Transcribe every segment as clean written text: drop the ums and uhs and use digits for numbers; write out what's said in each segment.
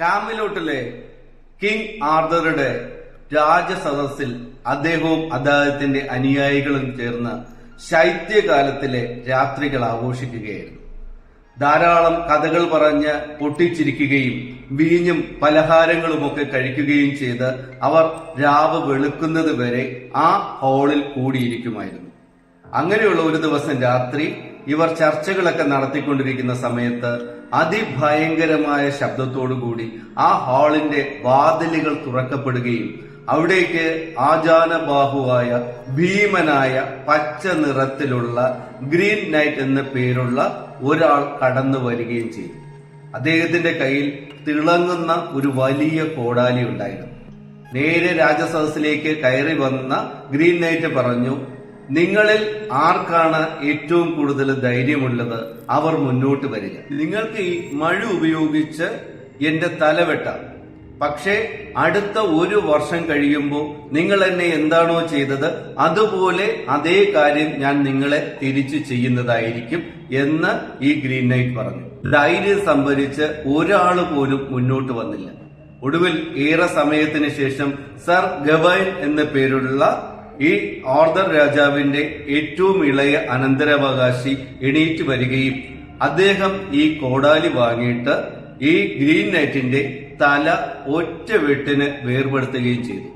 കാമിലോട്ടിലെ king ആർതറുടെ രാജസദസ്സിൽ അദ്ദേഹവും അദ്ദേഹത്തിന്റെ അനുയായികളും ചേർന്ന് ശൈത്യകാലത്തിലെ രാത്രികൾ ആഘോഷിക്കുകയായിരുന്നു. ധാരാളം കഥകൾ പറഞ്ഞ് പൊട്ടിച്ചിരിക്കുകയും വീഞ്ഞും പലഹാരങ്ങളുമൊക്കെ കഴിക്കുകയും ചെയ്ത് അവർ രാവ് വെളുക്കുന്നത് വരെ ആ ഹാളിൽ കൂടിയിരിക്കുമായിരുന്നു. അങ്ങനെയുള്ള ഒരു ദിവസം രാത്രി ഇവർ ചർച്ചകളൊക്കെ നടത്തിക്കൊണ്ടിരിക്കുന്ന സമയത്ത് അതിഭയങ്കരമായ ശബ്ദത്തോടുകൂടി ആ ഹാളിന്റെ വാതിലുകൾ തുറക്കപ്പെടുകയും അവിടേക്ക് ആജാനബാഹുവായ ഭീമനായ പച്ച നിറത്തിലുള്ള ഗ്രീൻ നൈറ്റ് എന്ന പേരുള്ള ഒരാൾ കടന്നു വരികയും ചെയ്തു. അദ്ദേഹത്തിന്റെ കയ്യിൽ തിളങ്ങുന്ന ഒരു വലിയ കോടാലി ഉണ്ടായിരുന്നു. നേരെ രാജസദസ്സിലേക്ക് കയറി വന്ന ഗ്രീൻ നൈറ്റ് പറഞ്ഞു, നിങ്ങളിൽ ആർക്കാണ് ഏറ്റവും കൂടുതൽ ധൈര്യമുള്ളത് അവർ മുന്നോട്ട് വരിക. നിങ്ങൾക്ക് ഈ മഴ ഉപയോഗിച്ച് എന്റെ തല വെട്ടാം, പക്ഷേ അടുത്ത ഒരു വർഷം കഴിയുമ്പോൾ നിങ്ങൾ എന്നെ എന്താണോ ചെയ്തത് അതുപോലെ അതേ കാര്യം ഞാൻ നിങ്ങളെ തിരിച്ചു ചെയ്യുന്നതായിരിക്കും എന്ന് ഈ ഗ്രീൻ നൈറ്റ് പറഞ്ഞു. ധൈര്യം സംഭരിച്ച് ഒരാള് പോലും മുന്നോട്ട് വന്നില്ല. ഒടുവിൽ ഏറെ സമയത്തിന് ശേഷം സർ ഗവൈൻ എന്ന പേരുള്ള ഈ ആർതർ രാജാവിന്റെ ഏറ്റവും ഇളയ അനന്തരാവകാശി എണീറ്റ് വരികയും അദ്ദേഹം ഈ കോടാലി വാങ്ങിയിട്ട് ഈ ഗ്രീൻ നൈറ്റിന്റെ തല ഒറ്റ വെട്ടിന് വേർപെടുത്തുകയും ചെയ്തു.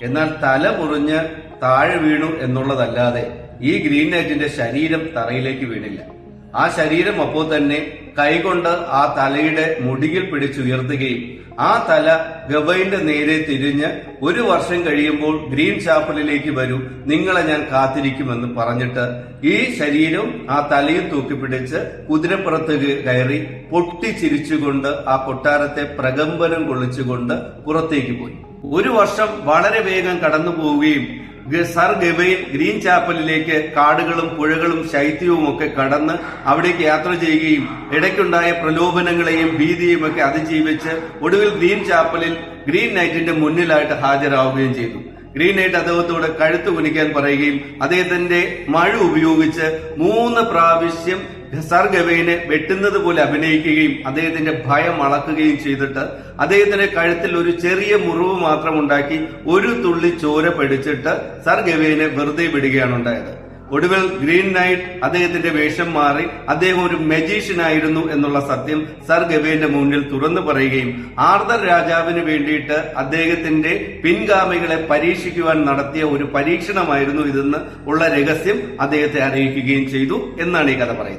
എന്നാൽ തല മുറിഞ്ഞ് താഴെ വീണു എന്നുള്ളതല്ലാതെ ഈ ഗ്രീൻ നൈറ്റിന്റെ ശരീരം തറയിലേക്ക് വീണില്ല. ആ ശരീരം അപ്പോൾ തന്നെ കൈകൊണ്ട് ആ തലയുടെ മുടിയിൽ പിടിച്ചുയർത്തുകയും ആ തല ഗവൈന്റെ നേരെ തിരിഞ്ഞ് ഒരു വർഷം കഴിയുമ്പോൾ ഗ്രീൻ ചാപ്പലിലേക്ക് വരൂ, നിങ്ങളെ ഞാൻ കാത്തിരിക്കുമെന്ന് പറഞ്ഞിട്ട് ഈ ശരീരം ആ തലയിൽ തൂക്കിപ്പിടിച്ച് കുതിരപ്പുറത്ത് കയറി പൊട്ടിച്ചിരിച്ചുകൊണ്ട് ആ കൊട്ടാരത്തെ പ്രകമ്പനം കൊള്ളിച്ചുകൊണ്ട് പുറത്തേക്ക് പോയി. ഒരു വർഷം വളരെ വേഗം കടന്നു പോവുകയും സർ ഗവൈൻ ഗ്രീൻ ചാപ്പലിലേക്ക് കാടുകളും പുഴകളും ശൈത്യവും ഒക്കെ കടന്ന് അവിടേക്ക് യാത്ര ചെയ്യുകയും ഇടയ്ക്കുണ്ടായ പ്രലോഭനങ്ങളെയും ഭീതിയും ഒക്കെ അതിജീവിച്ച് ഒടുവിൽ ഗ്രീൻ ചാപ്പലിൽ ഗ്രീൻ നൈറ്റിന്റെ മുന്നിലായിട്ട് ഹാജരാവുകയും ചെയ്തു. ഗ്രീൻ നൈറ്റ് അദ്ദേഹത്തോട് കഴുത്ത് കുനിക്കാൻ പറയുകയും അദ്ദേഹത്തിന്റെ മഴ ഉപയോഗിച്ച് 3 പ്രാവശ്യം സർ ഗവൈനെ വെട്ടുന്നത് പോലെ അഭിനയിക്കുകയും അദ്ദേഹത്തിന്റെ ഭയം അളക്കുകയും ചെയ്തിട്ട് അദ്ദേഹത്തിന്റെ കഴുത്തിൽ ഒരു ചെറിയ മുറിവ് മാത്രം ഉണ്ടാക്കി ഒരു തുള്ളി ചോര പിടിച്ചിട്ട് സർ ഗവൈനെ വെറുതെ വിടുകയാണ് ഉണ്ടായത്. ഒടുവിൽ ഗ്രീൻ നൈറ്റ് അദ്ദേഹത്തിന്റെ വേഷം മാറി അദ്ദേഹം ഒരു മജീഷ്യൻ ആയിരുന്നു എന്നുള്ള സത്യം സർ ഗവൈന്റെ മുന്നിൽ തുറന്നു പറയുകയും ആർതർ രാജാവിന് വേണ്ടിയിട്ട് അദ്ദേഹത്തിന്റെ പിൻഗാമികളെ പരീക്ഷിക്കുവാൻ നടത്തിയ ഒരു പരീക്ഷണമായിരുന്നു ഇതെന്ന് ഉള്ള രഹസ്യം അദ്ദേഹത്തെ അറിയിക്കുകയും ചെയ്തു എന്നാണ് ഈ കഥ പറയുന്നത്.